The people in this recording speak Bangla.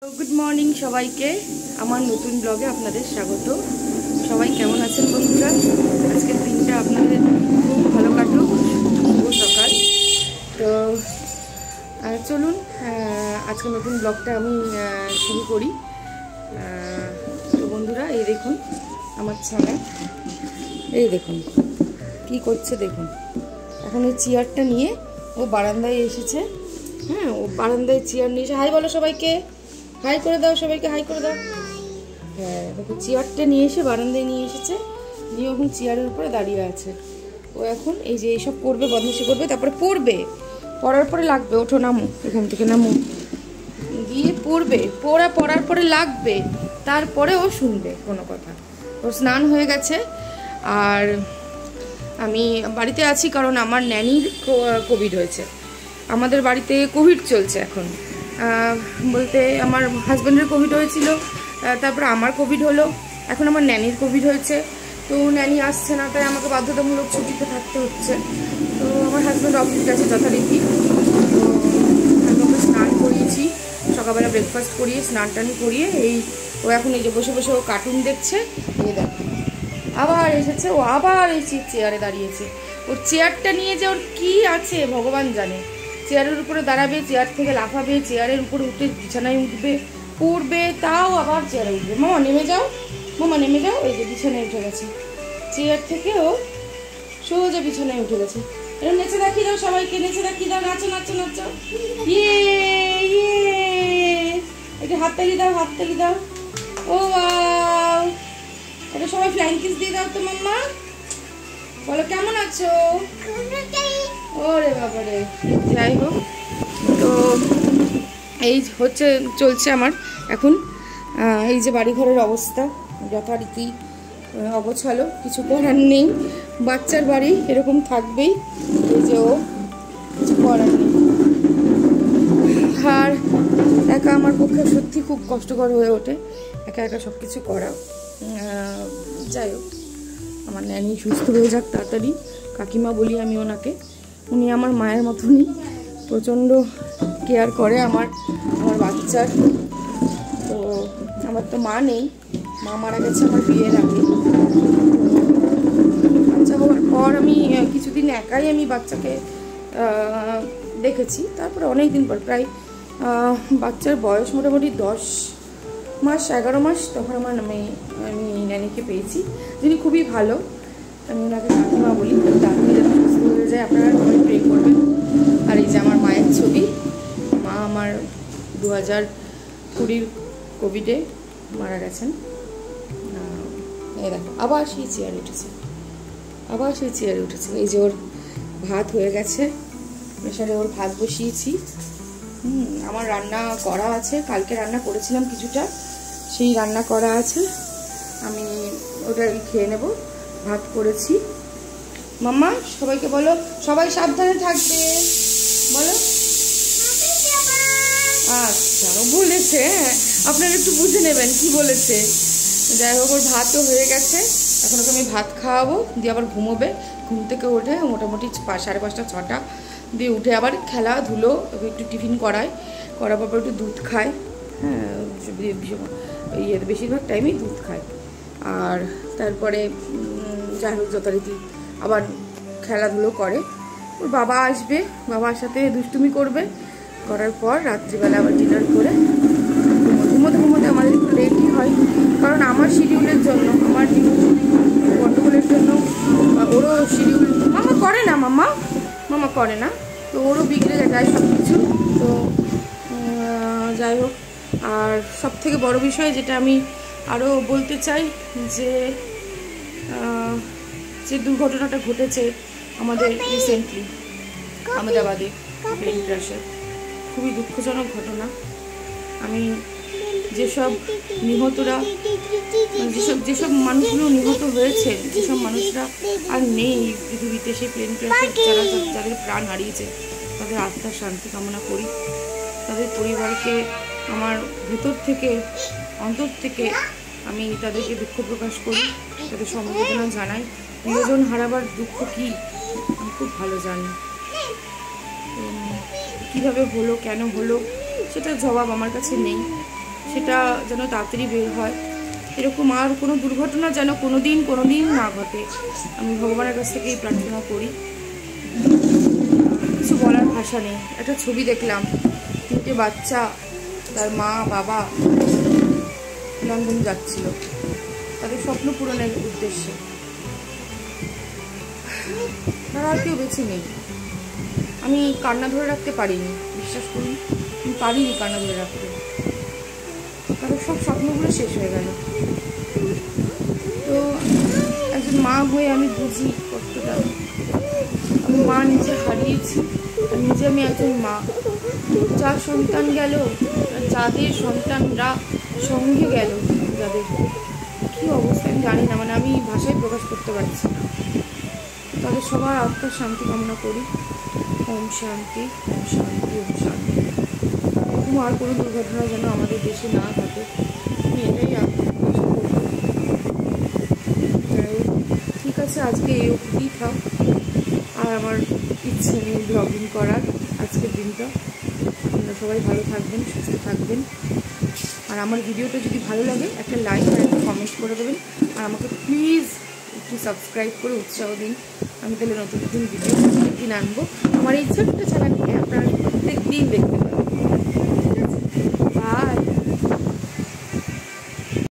गुड मर्निंग सबाइके आमार नतून ब्लगे आपनादेर स्वागत। सबाई केमन आछेन बंधुरा? आजकेर दिनटा आपनादेर खूब भालो काटुक। शुभ सकाल। तो चलुन आजके नतून ब्लगटा आमी शुरू करी। तो बंधुरा এই দেখুন আমার ছানা, এই দেখুন কি করছে দেখুন। এখন এই চেয়ারটা নিয়ে ও বারান্দায় এসেছে। হ্যাঁ, ও বারান্দায় চেয়ার নিয়ে এসে হাই বলো সবাইকে, হাই করে দাও সবাইকে, হাই করে দাও। হ্যাঁ দেখো, চেয়ারটা নিয়ে এসে বারান্দায় নিয়ে এসেছে, নিয়ে এখন চেয়ারের উপরে দাঁড়িয়ে আছে। ও এখন এই যে এইসব করবে, বদমাশি করবে, তারপরে পড়বে। পড়ার পরে লাগবে, ওঠো নামো এখান থেকে, নামো গিয়ে পড়বে। পড়ার পরে লাগবে, তারপরে ও শুনবে কোনো কথা। ওর স্নান হয়ে গেছে আর আমি বাড়িতে আছি কারণ আমার ন্যানির কোভিড হয়েছে। আমাদের বাড়িতে কোভিড চলছে এখন, বলতে আমার হাজব্যান্ডের কোভিড হয়েছিল, তারপর আমার কোভিড হলো, এখন আমার ন্যানির কোভিড হয়েছে। তো ন্যানি আসছে না, তাই আমাকে বাধ্যতামূলক ছুটিতে থাকতে হচ্ছে। তো আমার হাজব্যান্ড অফিস গেছে যথারীতি। তো আমি ওকে স্নান করিয়েছি, সকালবেলা ব্রেকফাস্ট করিয়ে স্নান টান করিয়ে ও এখন এই যে বসে বসে ও কার্টুন দেখছে। এই দেখো আবার এসেছে, ও আবার এই চেয়ারে দাঁড়িয়েছে। ওর চেয়ারটা নিয়ে যে ওর কি আছে ভগবান জানে। চেয়ারের উপরে দাঁড়াবে, চেয়ার থেকে লাফাবে, চেয়ারের উপরে উঠে বিছানায় উঠবে, পড়বে, তাও আবার চেয়ারে উঠবে। মামা নেমে যাও, মামা নেমে যাও। এই যে বিছানায় উঠে গেছে, চেয়ার থেকে ও সোজা বিছানায় উঠে গেছে। এরকম নেচে দেখিয়ে দাও সবাইকে, নেচে দেখিয়ে দাও, নাচো নাচো নাচো, ইয়ে ইয়ে। এটা হাততালি দাও, হাততালি দাও। ও ওয়াও, এটা সবাই ফ্লাইং কিস দিয়ে দাও তো মাম্মা। বলো কেমন আছো? ওরে বাবারে। যাই হোক, তো এই হচ্ছে চলছে আমার এখন। এই যে বাড়িঘরের অবস্থা যথারীতি অগোছালো, কিছু করার নেই। বাচ্চার বাড়ি এরকম থাকবেই, এই যে ও কিছু করার নেই। আর একা আমার পক্ষে সত্যি খুব কষ্টকর হয়ে ওঠে একা একা সব কিছু করা। যাই হোক, আমার ন্যানি সুস্থ হয়ে যাক তাড়াতাড়ি। কাকিমা বলি আমি ওনাকে, উনি আমার মায়ের মতনই প্রচণ্ড কেয়ার করে আমার বাচ্চার। তো আমার তো মা নেই, মা মারা গেছে আমার বিয়ের আগে। বাচ্চা হওয়ার পর আমি কিছুদিন একাই আমি বাচ্চাকে দেখেছি। তারপরে অনেক দিন পর, প্রায় বাচ্চার বয়স মোটামুটি 10 মাস 11 মাস, তখন আমার আমি ন্যানিকে পেয়েছি, যিনি খুবই ভালো। আমি ওনাকে কাকিমা বলি। তাড়াতাড়ি যাতে সুস্থ হয়ে যায়, আপনারা সবাই প্রে করবেন। আর এই যে আমার মায়ের ছবি, মা আমার 2020 কোভিডে মারা গেছেন। এই দেখো আবার সেই চেয়ারে উঠেছে, আবার সেই চেয়ারে উঠেছে। এই যে ওর ভাত হয়ে গেছে, প্রেশারে ওর ভাত বসিয়েছি। আমার রান্না করা আছে, কালকে রান্না করেছিলাম কিছুটা, সেই রান্না করা আছে, আমি ওটা খেয়ে নেব। ভাত করেছি। মাম্মা সবাইকে বলো, সবাই সাবধানে থাকবে বলো। আচ্ছা, ও বলেছে, আপনারা একটু বুঝে নেবেন কি বলেছে। যাই হোক, ওর ভাতও হয়ে গেছে, এখন ওকে আমি ভাত খাওয়াবো, দিয়ে আবার ঘুমোবে। ঘুম থেকে উঠে মোটামুটি 5:30 6টা দিয়ে উঠে আবার খেলাধুলো, একটু টিফিন করায়, করার পর একটু দুধ খায়। হ্যাঁ, বেশিরভাগ টাইমেই দুধ খায়। আর তারপরে যাই হোক যথারীতি আবার খেলাধুলো করে। ওর বাবা আসবে, বাবার সাথে দুষ্টুমি করবে, করার পর রাত্রিবেলা আবার ডিনার করে ঘুমোতে আমাদের একটু লেটই হয়, কারণ আমার শিডিউলের জন্য, আমার গন্ডগোলের জন্য ওরও শিডিউল মামা করে না, মামা করে না, তো ওরও বিগড়ে যায় সব কিছু। তো যাই হোক, আর সব থেকে বড় বিষয় যেটা আমি আরও বলতে চাই, যে দুর্ঘটনাটা ঘটেছে আমাদের রিসেন্টলি আহমেদাবাদে, প্লেন ক্র্যাশে, খুবই দুঃখজনক ঘটনা। আমি যেসব নিহতরা, যেসব মানুষগুলো নিহত হয়েছে, যেসব মানুষরা আর নেই পৃথিবীতে, সেই প্লেন ক্র্যাশে যাদের প্রাণ হারিয়েছে, তাদের আত্মার শান্তি কামনা করি। তাদের পরিবারকে আমার ভেতর থেকে, অন্তর থেকে আমি তাদেরকে দুঃখ প্রকাশ করি, তাদের সমবেদনা জানাই। প্রিয়জন হারাবার দুঃখ কী আমি খুব ভালো জানি। কীভাবে হলো, কেন হলো, সেটার জবাব আমার কাছে নেই। সেটা যেন তাড়াতাড়ি বের হয়। এরকম আর কোনো দুর্ঘটনা যেন কোনোদিন না ঘটে, আমি ভগবানের কাছ থেকেই প্রার্থনা করি। কিছু বলার ভাষা নেই। একটা ছবি দেখলাম, 3টে বাচ্চা, তার মা বাবা লন্ডন যাচ্ছিল তাদের স্বপ্ন পূরণের উদ্দেশ্যে। তারা আর কেউ বেঁচে নেই। আমি কান্না ধরে রাখতে পারিনি, বিশ্বাস করুন, আমি পারিনি কান্না ধরে রাখতে। তাদের সব স্বপ্নগুলো শেষ হয়ে গেল। তো একজন মা হয়ে আমি বুঝি কতটা। আমি মা নিজে হারিয়েছি, আর নিজে আমি একজন মা। যার সন্তান গেল, যাদের সন্তানরা সঙ্গে গেল, যাদের কী অবস্থা আমি জানি না, মানে আমি ভাষায় প্রকাশ করতে পারছি না। তাদের সবার আত্মার শান্তি কামনা করি। ওম শান্তি, ওম শান্তি, ওম শান্তি। এরকম আর কোনো দুর্ঘটনা যেন আমাদের দেশে না ঘটে, আমি এটাই ঠিক আছে। আজকে এই অবধি থাক, আর আমার ইচ্ছে নেই ব্লগিং করার আজকের দিনটা। আপনারা সবাই ভালো থাকবেন, সুস্থ থাকবেন। আর আমার ভিডিওটা যদি ভালো লাগে একটা লাইক আর একটা কমেন্ট করে দেবেন। আর আমাকে প্লিজ একটু সাবস্ক্রাইব করে উৎসাহ দিন। আমি তাহলে নতুন নতুন ভিডিও প্রত্যেক দিন আনবো। আমার এই ছোট্ট চ্যানেলকে আপনারা প্রত্যেক দিন দেখতে পাবেন।